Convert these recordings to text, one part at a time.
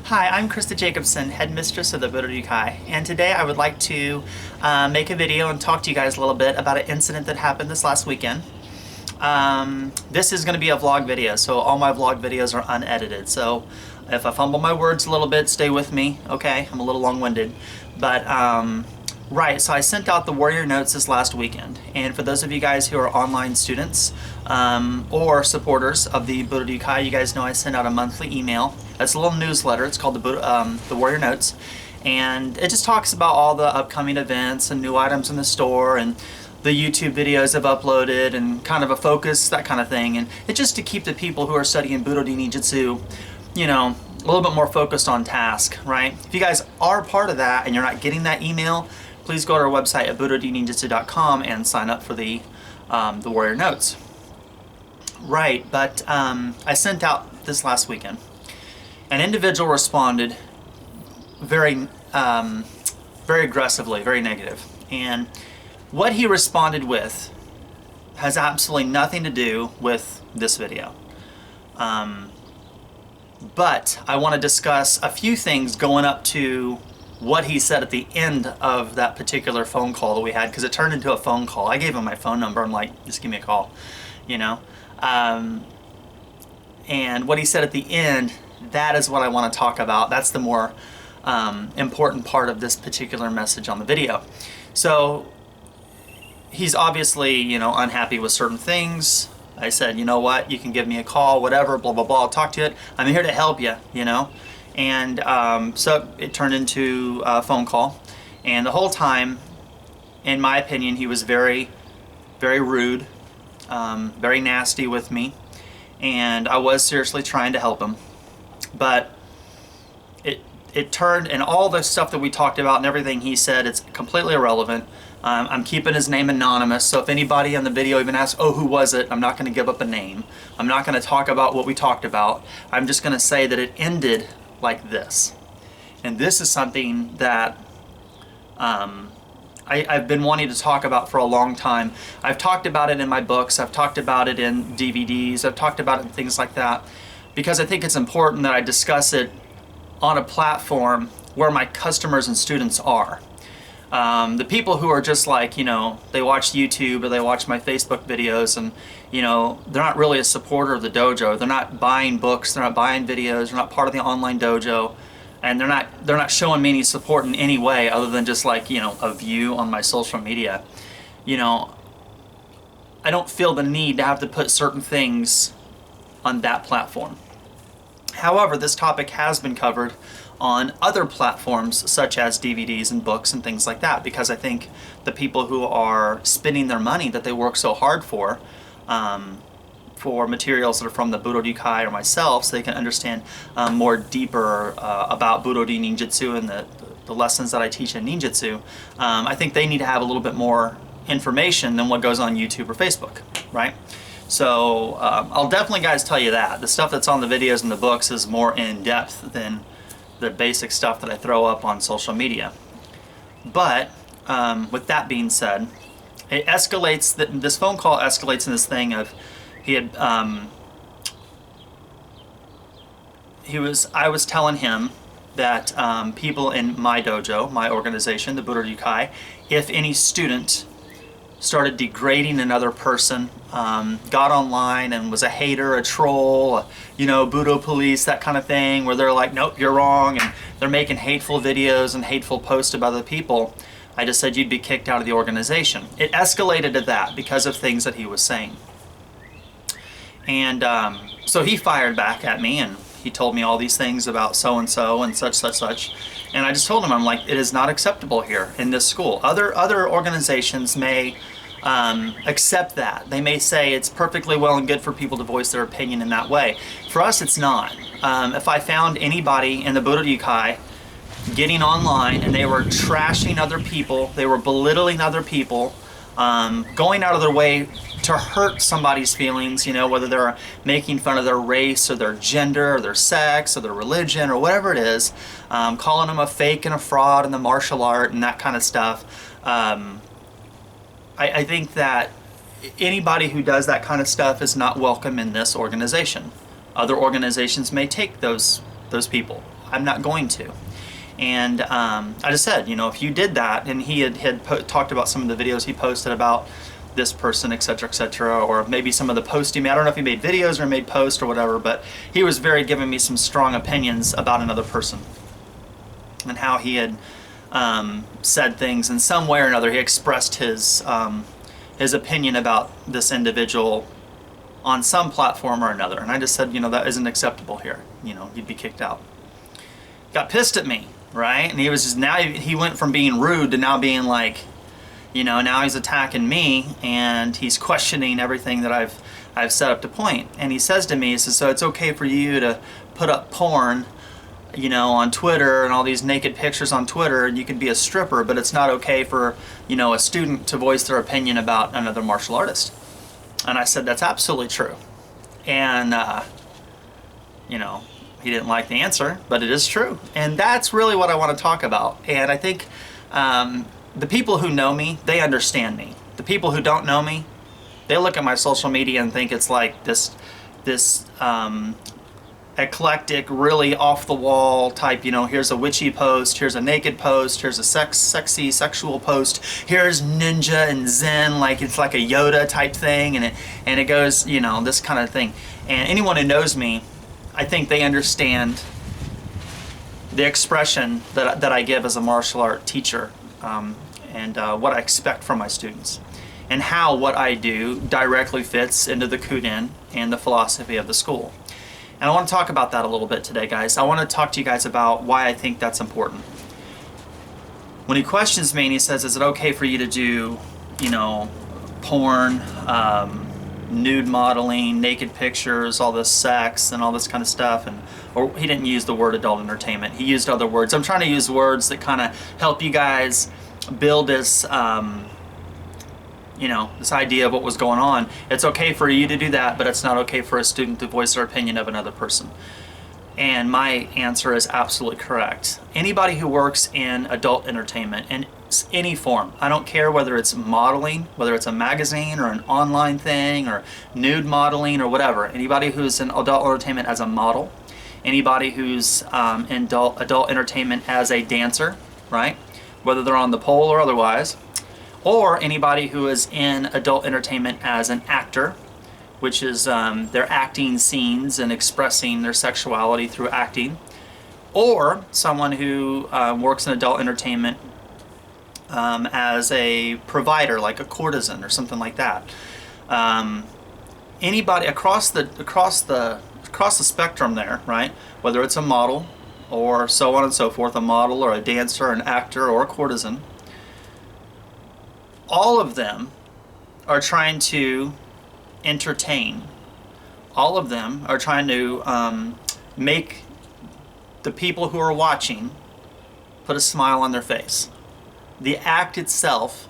Hi, I'm Christa Jacobson, headmistress of the Budo, and today I would like to make a video and talk to you guys a little bit about an incident that happened this last weekend. This is going to be a vlog video, so all my vlog videos are unedited, so if I fumble my words a little bit, stay with me, okay? I'm a little long-winded, but right, so I sent out the Warrior Notes this last weekend, and for those of you guys who are online students or supporters of the Budo, you guys know I send out a monthly email. It's a little newsletter. It's called the Warrior Notes, and it just talks about all the upcoming events and new items in the store and the YouTube videos I've uploaded and kind of a focus, that kind of thing. And it's just to keep the people who are studying Budo Ninjutsu, you know, a little bit more focused on task, right? If you guys are part of that and you're not getting that email, please go to our website at budodninjutsu.com and sign up for the Warrior Notes. Right, but I sent out this last weekend. An individual responded very aggressively, very negative. And what he responded with has absolutely nothing to do with this video. But I want to discuss a few things going up to what he said at the end of that particular phone call that we had, because it turned into a phone call. I gave him my phone number. I'm like, just give me a call, you know. And what he said at the end, that is what I want to talk about. That's the more important part of this particular message on the video. So he's obviously, you know, unhappy with certain things. I said, you know what, you can give me a call, whatever, blah, blah, blah, I'll talk to you. I'm here to help you, you know. And so it turned into a phone call. And the whole time, in my opinion, he was very, very rude, very nasty with me. And I was seriously trying to help him. But it turned, and all the stuff that we talked about and everything he said, it's completely irrelevant. I'm keeping his name anonymous, so if anybody on the video even asks, oh, who was it? I'm not going to give up a name. I'm not going to talk about what we talked about. I'm just going to say that it ended like this. And this is something that I've been wanting to talk about for a long time. I've talked about it in my books, I've talked about it in DVDs, I've talked about it in things like that, because I think it's important that I discuss it on a platform where my customers and students are. The people who are just like, you know, they watch YouTube or they watch my Facebook videos and, you know, they're not really a supporter of the dojo. They're not buying books, they're not buying videos, they're not part of the online dojo, and they're not showing me any support in any way other than just like, you know, a view on my social media. You know, I don't feel the need to have to put certain things on that platform. However, this topic has been covered on other platforms such as DVDs and books and things like that, because I think the people who are spending their money that they work so hard for materials that are from the Budo or myself, so they can understand more deeper about Budo Ninjutsu and the lessons that I teach in Ninjutsu, I think they need to have a little bit more information than what goes on YouTube or Facebook, right? So I'll definitely, guys, tell you that. The stuff that's on the videos and the books is more in-depth than the basic stuff that I throw up on social media. But with that being said, it escalates, this phone call escalates in this thing of I was telling him that people in my dojo, my organization, the Budo, if any student started degrading another person, got online and was a hater, a troll, you know, Budo police, that kind of thing, where they're like, nope, you're wrong, and they're making hateful videos and hateful posts about other people, I just said you'd be kicked out of the organization. It escalated to that because of things that he was saying. And so he fired back at me and he told me all these things about so-and-so and such. And I just told him, I'm like, it is not acceptable here in this school. Other organizations may accept that. They may say it's perfectly well and good for people to voice their opinion in that way. For us, it's not. If I found anybody in the Budo getting online and they were trashing other people, they were belittling other people, going out of their way to hurt somebody's feelings, you know, whether they're making fun of their race or their gender or their sex or their religion or whatever it is, calling them a fake and a fraud in the martial art and that kind of stuff. I think that anybody who does that kind of stuff is not welcome in this organization. Other organizations may take those people. I'm not going to. And I just said, you know, if you did that, and he had talked about some of the videos he posted about this person, etc., or maybe some of the posts he made. I don't know if he made videos or made posts or whatever, but he was very giving me some strong opinions about another person and how he had said things in some way or another. He expressed his opinion about this individual on some platform or another, and I just said, you know, that isn't acceptable here. You know, you'd be kicked out. Got pissed at me, right? And he was just, now he went from being rude to now being like, you know, now he's attacking me, and he's questioning everything that I've set up to point. And he says to me, he says, so it's okay for you to put up porn, you know, on Twitter and all these naked pictures on Twitter, and you can be a stripper, but it's not okay for, you know, a student to voice their opinion about another martial artist. And I said, that's absolutely true. And, you know, he didn't like the answer, but it is true. And that's really what I want to talk about. And I think the people who know me, they understand me. The people who don't know me, they look at my social media and think it's like this eclectic, really off-the-wall type, you know, here's a witchy post, here's a naked post, here's a sexy, sexual post, here's ninja and zen, like it's like a Yoda type thing, and it goes, you know, this kind of thing. And anyone who knows me, I think they understand the expression that I give as a martial art teacher, and what I expect from my students, and how what I do directly fits into the Kuden and the philosophy of the school. And I want to talk about that a little bit today, guys. I want to talk to you guys about why I think that's important. When he questions me and he says, is it okay for you to do, you know, porn, nude modeling, naked pictures, all this sex and all this kind of stuff, or he didn't use the word adult entertainment, he used other words. I'm trying to use words that kind of help you guys build this you know, this idea of what was going on. It's okay for you to do that, but it's not okay for a student to voice their opinion of another person. And my answer is absolutely correct. Anybody who works in adult entertainment in any form, I don't care whether it's modeling, whether it's a magazine or an online thing or nude modeling or whatever, anybody who's in adult entertainment as a model, anybody who's in adult entertainment as a dancer, right, whether they're on the pole or otherwise, or anybody who is in adult entertainment as an actor, which is they're acting scenes and expressing their sexuality through acting, or someone who works in adult entertainment as a provider, like a courtesan or something like that. Anybody across the spectrum there, right? Whether it's a model or so on and so forth, a model or a dancer, an actor or a courtesan, all of them are trying to entertain. All of them are trying to make the people who are watching put a smile on their face. The act itself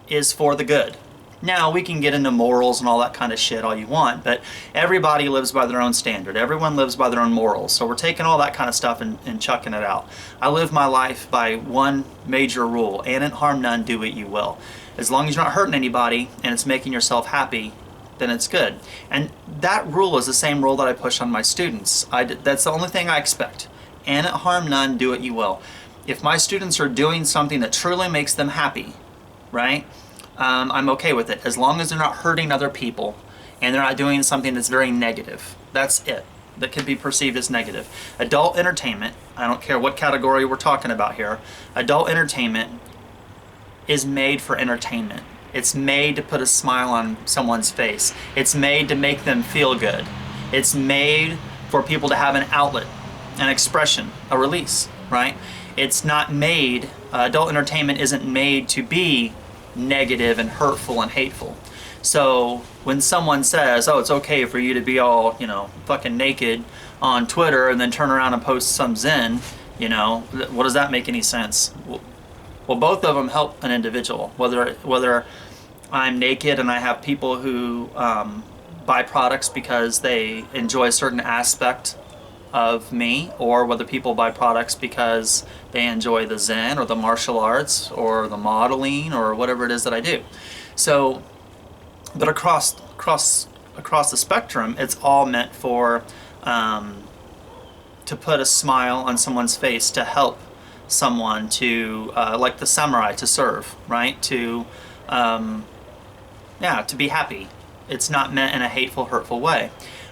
is for the good. Now, we can get into morals and all that kind of shit all you want, but everybody lives by their own standard. Everyone lives by their own morals. So we're taking all that kind of stuff and chucking it out. I live my life by one major rule: and it harm none, do what you will. As long as you're not hurting anybody and it's making yourself happy, then it's good. And that rule is the same rule that I push on my students. That's the only thing I expect. And it harm none, do what you will. If my students are doing something that truly makes them happy, right, I'm okay with it, as long as they're not hurting other people and they're not doing something that's very negative. That's it. That can be perceived as negative. Adult entertainment, I don't care what category we're talking about here, adult entertainment is made for entertainment. It's made to put a smile on someone's face. It's made to make them feel good. It's made for people to have an outlet, an expression, a release, right? It's not made, adult entertainment isn't made to be negative and hurtful and hateful. So when someone says, oh, it's okay for you to be all, you know, fucking naked on Twitter and then turn around and post some zen, you know, what does that make any sense? Well, both of them help an individual. Whether I'm naked and I have people who buy products because they enjoy a certain aspect of me, or whether people buy products because they enjoy the zen or the martial arts or the modeling or whatever it is that I do. So, but across the spectrum, it's all meant for to put a smile on someone's face, to help someone, to like the samurai, to serve, right? To yeah, to be happy. It's not meant in a hateful, hurtful way.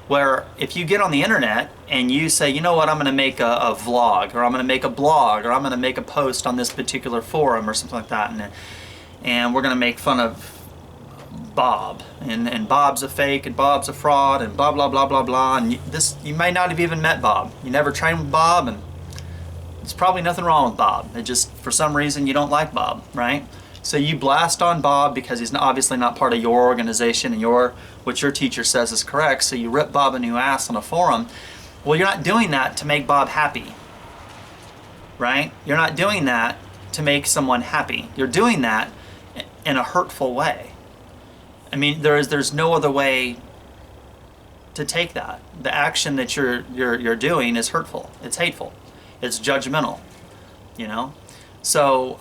Where if you get on the internet and you say, you know what, I'm going to make a vlog, or I'm going to make a blog, or I'm going to make a post on this particular forum or something like that, and we're going to make fun of Bob, and Bob's a fake, and Bob's a fraud, and blah blah blah blah blah, and you may not have even met Bob. You never trained with Bob, and there's probably nothing wrong with Bob. It just, for some reason, you don't like Bob, right? So you blast on Bob because he's obviously not part of your organization and what your teacher says is correct, so you rip Bob a new ass on a forum. Well, you're not doing that to make Bob happy, right? You're not doing that to make someone happy. You're doing that in a hurtful way. I mean, there's no other way to take that. The action that you're doing is hurtful. It's hateful. It's judgmental, you know? So,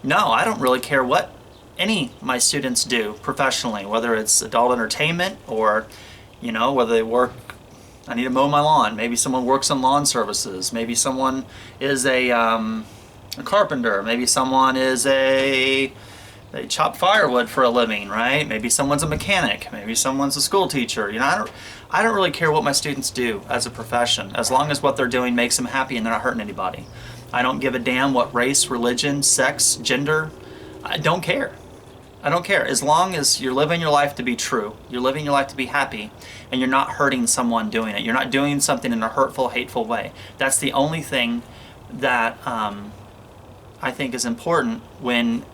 no, I don't really care what any of my students do professionally, whether it's adult entertainment or, you know, whether they work, I need to mow my lawn. Maybe someone works in lawn services. Maybe someone is a carpenter. Maybe someone is they chop firewood for a living, right? Maybe someone's a mechanic. Maybe someone's a school teacher. You know, I don't really care what my students do as a profession, as long as what they're doing makes them happy and they're not hurting anybody. I don't give a damn what race, religion, sex, gender. I don't care. I don't care. As long as you're living your life to be true, you're living your life to be happy, and you're not hurting someone doing it. You're not doing something in a hurtful, hateful way. That's the only thing that I think is important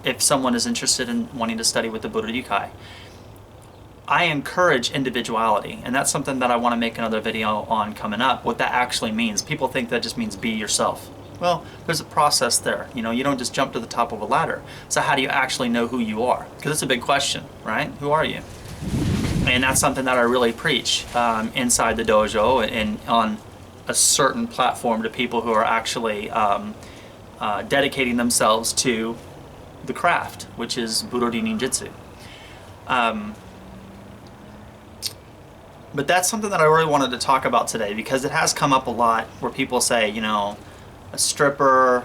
if someone is interested in wanting to study with the Budo. I encourage individuality, and that's something that I want to make another video on coming up, what that actually means. People think that just means be yourself. Well, there's a process there. You know, you don't just jump to the top of a ladder. So how do you actually know who you are? Because it's a big question, right? Who are you? And that's something that I really preach inside the dojo and on a certain platform to people who are actually dedicating themselves to the craft, which is Budo Ninjutsu. But that's something that I really wanted to talk about today, because it has come up a lot where people say, you know, a stripper,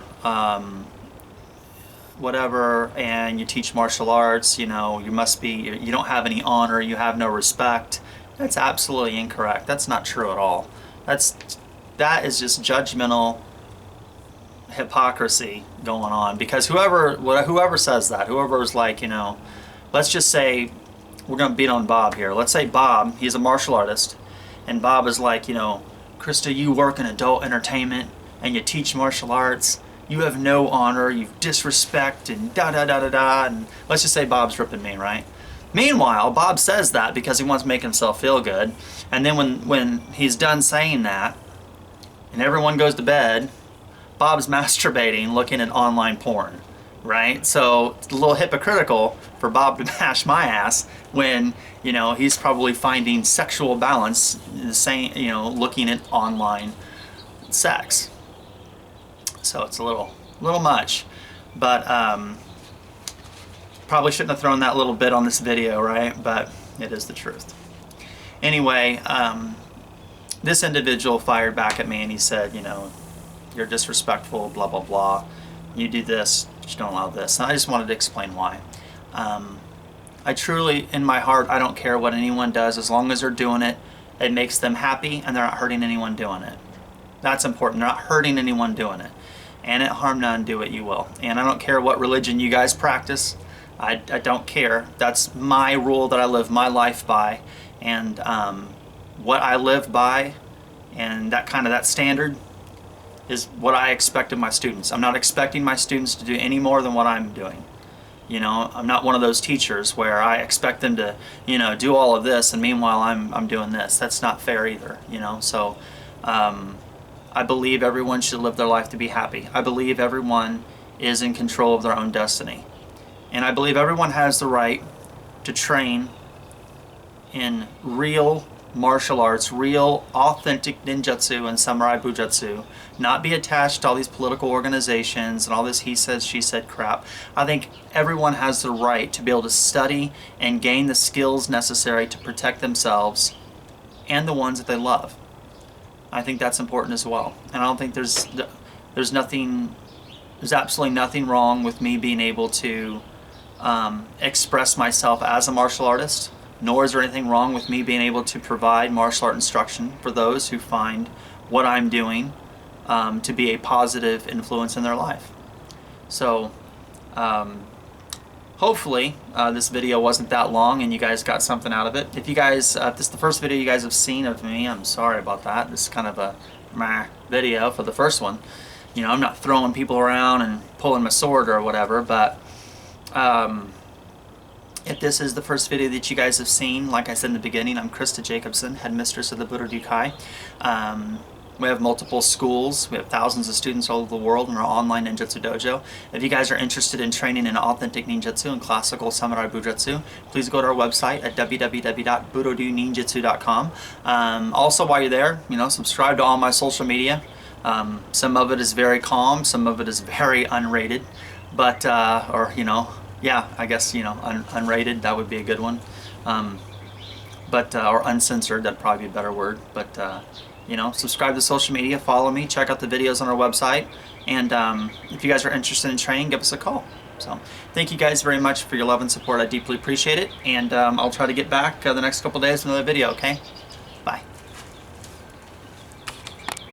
whatever, and you teach martial arts, you know, you don't have any honor, you have no respect. That's absolutely incorrect. That's not true at all. That is just judgmental hypocrisy going on, because whoever says that, whoever is like, you know, let's just say we're going to beat on Bob here. Let's say Bob, he's a martial artist, and Bob is like, you know, Christa, you work in adult entertainment and you teach martial arts, you have no honor, you disrespect, and da da da da da, and let's just say Bob's ripping me, right? Meanwhile, Bob says that because he wants to make himself feel good, and then when he's done saying that, and everyone goes to bed, Bob's masturbating, looking at online porn, right? So it's a little hypocritical for Bob to bash my ass when, you know, he's probably finding sexual balance, saying, you know, looking at online sex. So it's a little much, but probably shouldn't have thrown that little bit on this video, right? But it is the truth. Anyway, this individual fired back at me and he said, you know, you're disrespectful, blah blah blah, you do this, you don't allow this. And I just wanted to explain why. I truly, in my heart, I don't care what anyone does, as long as they're doing it, it makes them happy and they're not hurting anyone doing it. That's important. They're not hurting anyone doing it. And it harm none, do what you will. And I don't care what religion you guys practice. I don't care. That's my rule that I live my life by. And what I live by, and that standard, is what I expect of my students. I'm not expecting my students to do any more than what I'm doing. You know, I'm not one of those teachers where I expect them to, you know, do all of this and meanwhile I'm doing this. That's not fair either, you know. So I believe everyone should live their life to be happy. I believe everyone is in control of their own destiny. And I believe everyone has the right to train in real martial arts, real authentic ninjutsu and samurai bujutsu, not be attached to all these political organizations and all this he said, she said crap. I think everyone has the right to be able to study and gain the skills necessary to protect themselves and the ones that they love. I think that's important as well. And I don't think there's absolutely nothing wrong with me being able to express myself as a martial artist, nor is there anything wrong with me being able to provide martial art instruction for those who find what I'm doing to be a positive influence in their life. So hopefully this video wasn't that long and you guys got something out of it. If you guys, if this is the first video you guys have seen of me, I'm sorry about that. This is kind of a meh video for the first one. You know, I'm not throwing people around and pulling my sword or whatever, but if this is the first video that you guys have seen, like I said in the beginning, I'm Christa Jacobson, headmistress of the Budo. We have multiple schools. We have thousands of students all over the world in our online Ninjutsu dojo. If you guys are interested in training in authentic ninjutsu and classical samurai bujutsu, please go to our website at www.budoninjutsu.com. Also, while you're there, you know, subscribe to all my social media. Some of it is very calm, some of it is very unrated, but or you know, yeah, I guess, you know, unrated, that would be a good one. Or uncensored, that'd probably be a better word. But you know, subscribe to social media, follow me, check out the videos on our website, and if you guys are interested in training, give us a call. So thank you guys very much for your love and support. I deeply appreciate it, and I'll try to get back the next couple days with another video, okay?